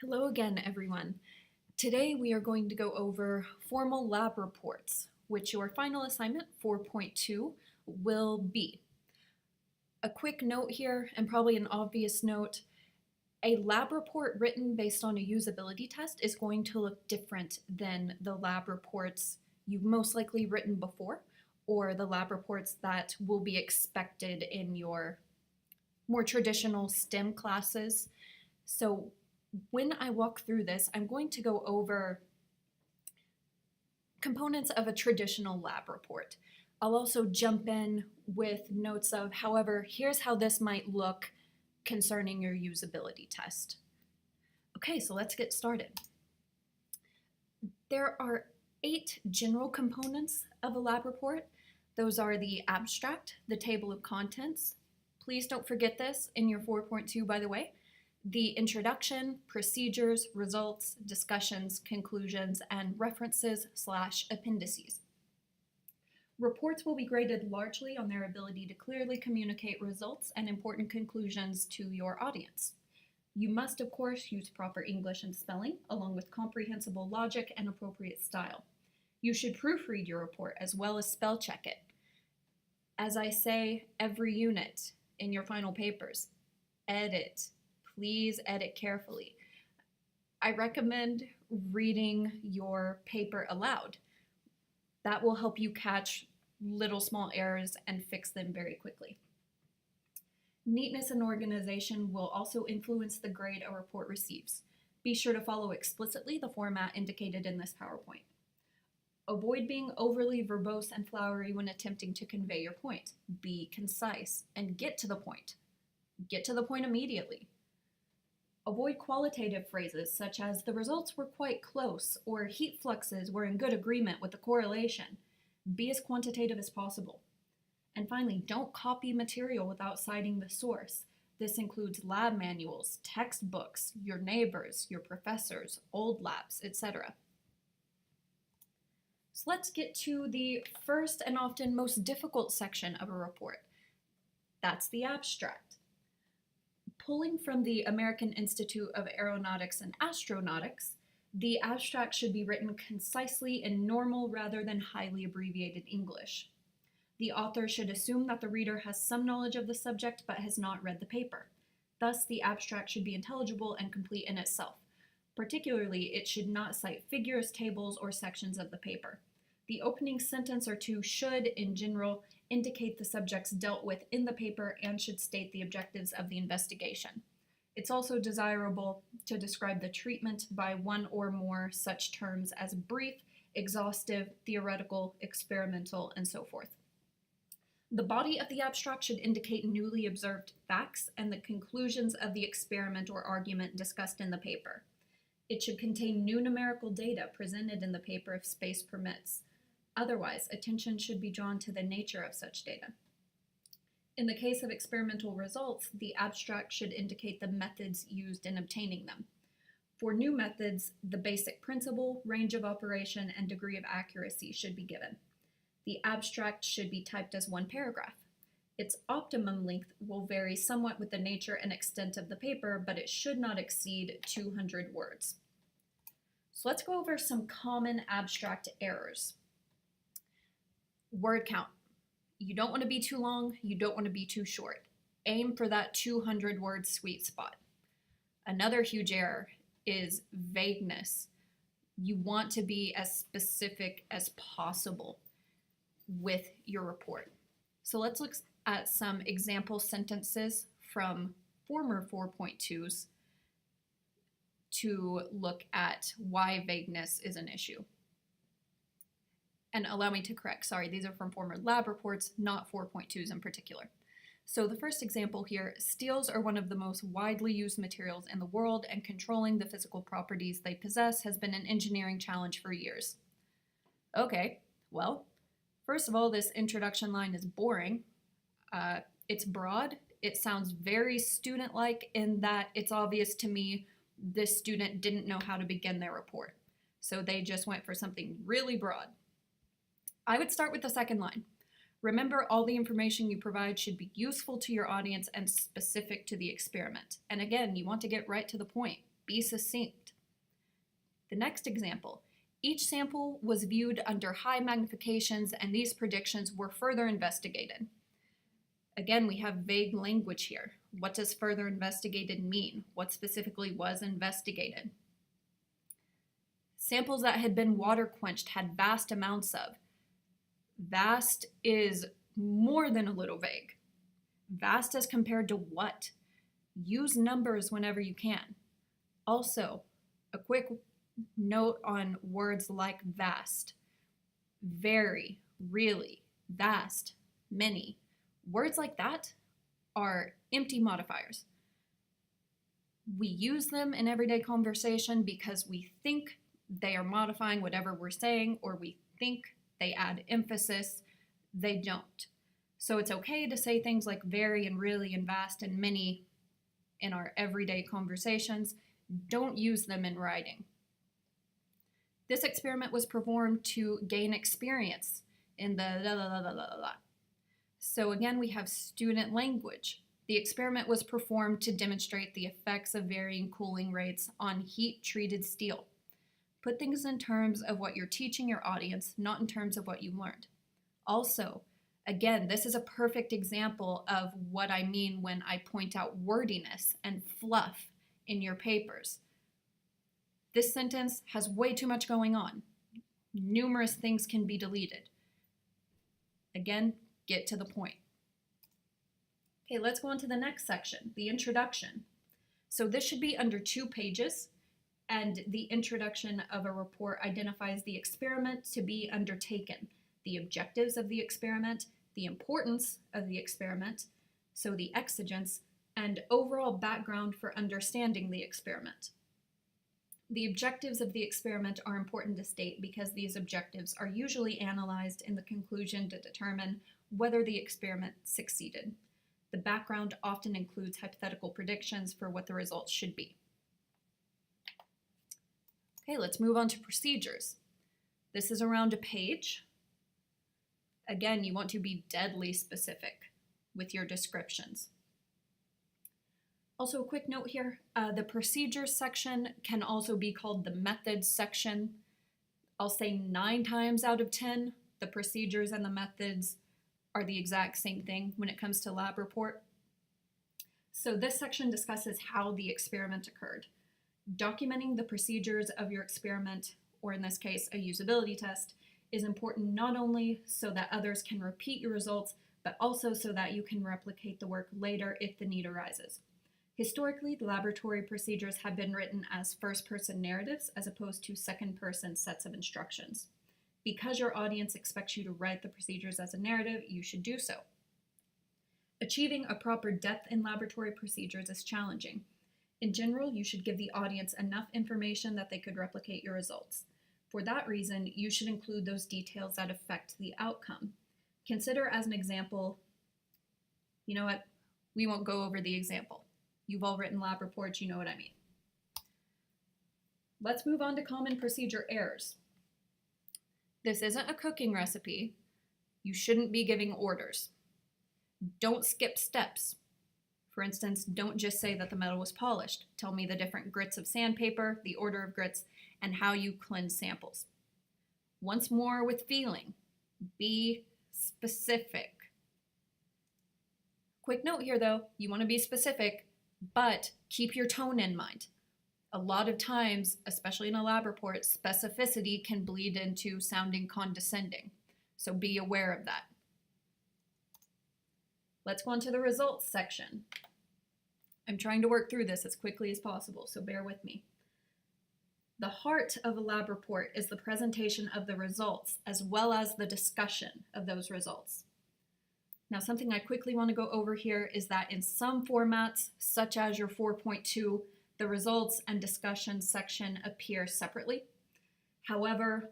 Hello again, everyone. Today we are going to go over formal lab reports, which your final assignment 4.2 will be. A quick note here, and probably an obvious note, a lab report written based on a usability test is going to look different than the lab reports you've most likely written before, or the lab reports that will be expected in your more traditional STEM classes. So when I walk through this, I'm going to go over components of a traditional lab report. I'll also jump in with notes of, however, here's how this might look concerning your usability test. Okay, so let's get started. There are 8 general components of a lab report. Those are the abstract, the table of contents. Please don't forget this in your 4.2, by the way. The introduction, procedures, results, discussions, conclusions, and references/appendices. Reports will be graded largely on their ability to clearly communicate results and important conclusions to your audience. You must, of course, use proper English and spelling, along with comprehensible logic and appropriate style. You should proofread your report as well as spell check it. As I say every unit in your final papers, edit. Please edit carefully. I recommend reading your paper aloud. That will help you catch little small errors and fix them very quickly. Neatness and organization will also influence the grade a report receives. Be sure to follow explicitly the format indicated in this PowerPoint. Avoid being overly verbose and flowery when attempting to convey your point. Be concise and get to the point. Get to the point immediately. Avoid qualitative phrases such as the results were quite close or heat fluxes were in good agreement with the correlation. Be as quantitative as possible. And finally, don't copy material without citing the source. This includes lab manuals, textbooks, your neighbors, your professors, old labs, etc. So let's get to the first and often most difficult section of a report. That's the abstract. Pulling from the American Institute of Aeronautics and Astronautics, the abstract should be written concisely in normal rather than highly abbreviated English. The author should assume that the reader has some knowledge of the subject but has not read the paper. Thus, the abstract should be intelligible and complete in itself. Particularly, it should not cite figures, tables, or sections of the paper. The opening sentence or two should, in general, indicate the subjects dealt with in the paper and should state the objectives of the investigation. It's also desirable to describe the treatment by one or more such terms as brief, exhaustive, theoretical, experimental, and so forth. The body of the abstract should indicate newly observed facts and the conclusions of the experiment or argument discussed in the paper. It should contain new numerical data presented in the paper if space permits. Otherwise, attention should be drawn to the nature of such data. In the case of experimental results, the abstract should indicate the methods used in obtaining them. For new methods, the basic principle, range of operation, and degree of accuracy should be given. The abstract should be typed as one paragraph. Its optimum length will vary somewhat with the nature and extent of the paper, but it should not exceed 200 words. So let's go over some common abstract errors. Word count. You don't want to be too long, you don't want to be too short. Aim for that 200-word sweet spot. Another huge error is vagueness. You want to be as specific as possible with your report. So let's look at some example sentences from former 4.2s to look at why vagueness is an issue. And allow me to correct, sorry, these are from former lab reports, not 4.2s in particular. So the first example here, steels are one of the most widely used materials in the world, and controlling the physical properties they possess has been an engineering challenge for years. Okay, well, first of all, this introduction line is boring. It's broad. It sounds very student-like in that it's obvious to me this student didn't know how to begin their report. So they just went for something really broad. I would start with the second line. Remember, all the information you provide should be useful to your audience and specific to the experiment. And again, you want to get right to the point. Be succinct. The next example. Each sample was viewed under high magnifications and these predictions were further investigated. Again, we have vague language here. What does further investigated mean? What specifically was investigated? Samples that had been water quenched had vast amounts of. Vast is more than a little vague. Vast as compared to what? Use numbers whenever you can. Also, a quick note on words like vast, very, really, vast, many. Words like that are empty modifiers. We use them in everyday conversation because we think they are modifying whatever we're saying, or we think they add emphasis. They don't. So it's okay to say things like very and really and vast and many in our everyday conversations. Don't use them in writing. This experiment was performed to gain experience in the la la la la la la. So again, we have student language. The experiment was performed to demonstrate the effects of varying cooling rates on heat-treated steel. Put things in terms of what you're teaching your audience, not in terms of what you learned. Also, again, this is a perfect example of what I mean when I point out wordiness and fluff in your papers. This sentence has way too much going on. Numerous things can be deleted. Again, get to the point. Okay, let's go on to the next section, the introduction. So this should be under 2 pages, and the introduction of a report identifies the experiment to be undertaken, the objectives of the experiment, the importance of the experiment, so the exigence, and overall background for understanding the experiment. The objectives of the experiment are important to state because these objectives are usually analyzed in the conclusion to determine whether the experiment succeeded. The background often includes hypothetical predictions for what the results should be. Okay, let's move on to procedures. This is around a page. Again, you want to be deadly specific with your descriptions. Also, a quick note here, the procedures section can also be called the methods section. I'll say 9 times out of 10, the procedures and the methods are the exact same thing when it comes to lab report. So this section discusses how the experiment occurred. Documenting the procedures of your experiment, or in this case, a usability test, is important not only so that others can repeat your results, but also so that you can replicate the work later if the need arises. Historically, the laboratory procedures have been written as first-person narratives as opposed to second-person sets of instructions. Because your audience expects you to write the procedures as a narrative, you should do so. Achieving a proper depth in laboratory procedures is challenging. In general, you should give the audience enough information that they could replicate your results. For that reason, you should include those details that affect the outcome. Consider as an example, you know what, we won't go over the example. You've all written lab reports, you know what I mean. Let's move on to common procedure errors. This isn't a cooking recipe. You shouldn't be giving orders. Don't skip steps. For instance, don't just say that the metal was polished. Tell me the different grits of sandpaper, the order of grits, and how you cleanse samples. Once more with feeling. Be specific. Quick note here though, you want to be specific, but keep your tone in mind. A lot of times, especially in a lab report, specificity can bleed into sounding condescending. So be aware of that. Let's go on to the results section. I'm trying to work through this as quickly as possible, so bear with me. The heart of a lab report is the presentation of the results as well as the discussion of those results. Now, something I quickly want to go over here is that in some formats, such as your 4.2, the results and discussion section appear separately. However,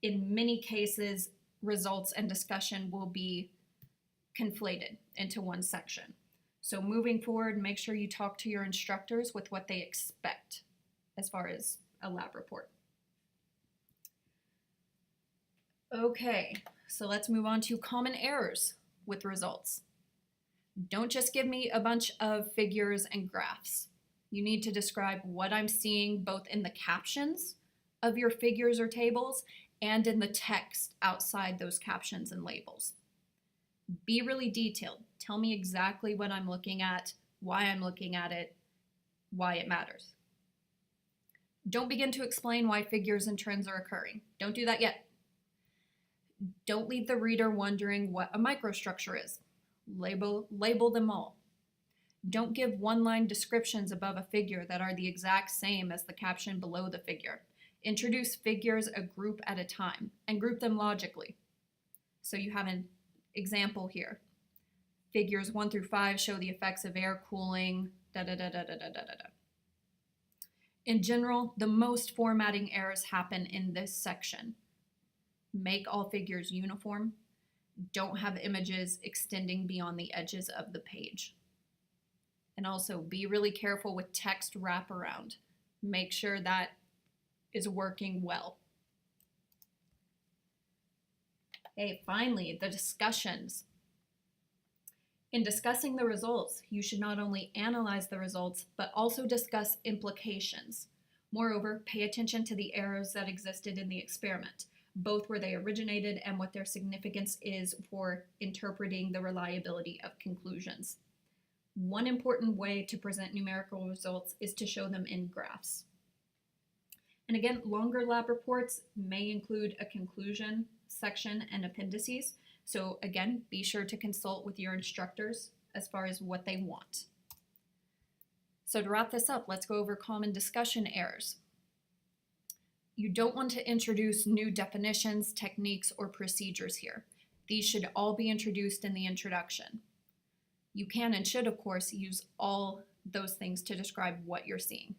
in many cases, results and discussion will be conflated into one section. So moving forward, make sure you talk to your instructors with what they expect as far as a lab report. Okay, so let's move on to common errors with results. Don't just give me a bunch of figures and graphs. You need to describe what I'm seeing both in the captions of your figures or tables and in the text outside those captions and labels. Be really detailed. Tell me exactly what I'm looking at, why I'm looking at it, why it matters. Don't begin to explain why figures and trends are occurring. Don't do that yet. Don't leave the reader wondering what a microstructure is. Label them all. Don't give one-line descriptions above a figure that are the exact same as the caption below the figure. Introduce figures a group at a time and group them logically. So you have an example here. Figures 1 through 5 show the effects of air cooling, In general, the most formatting errors happen in this section. Make all figures uniform. Don't have images extending beyond the edges of the page. And also be really careful with text wraparound. Make sure that is working well. Okay, finally, the discussions. In discussing the results, you should not only analyze the results, but also discuss implications. Moreover, pay attention to the errors that existed in the experiment, both where they originated and what their significance is for interpreting the reliability of conclusions. One important way to present numerical results is to show them in graphs. And again, longer lab reports may include a conclusion section and appendices. So again, be sure to consult with your instructors as far as what they want. So to wrap this up, let's go over common discussion errors. You don't want to introduce new definitions, techniques, or procedures here. These should all be introduced in the introduction. You can and should, of course, use all those things to describe what you're seeing.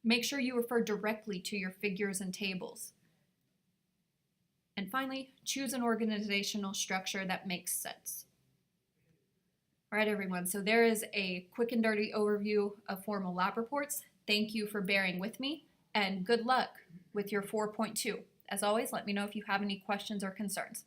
Make sure you refer directly to your figures and tables. And finally, choose an organizational structure that makes sense. All right, everyone, so there is a quick and dirty overview of formal lab reports. Thank you for bearing with me, and good luck with your 4.2. As always, let me know if you have any questions or concerns.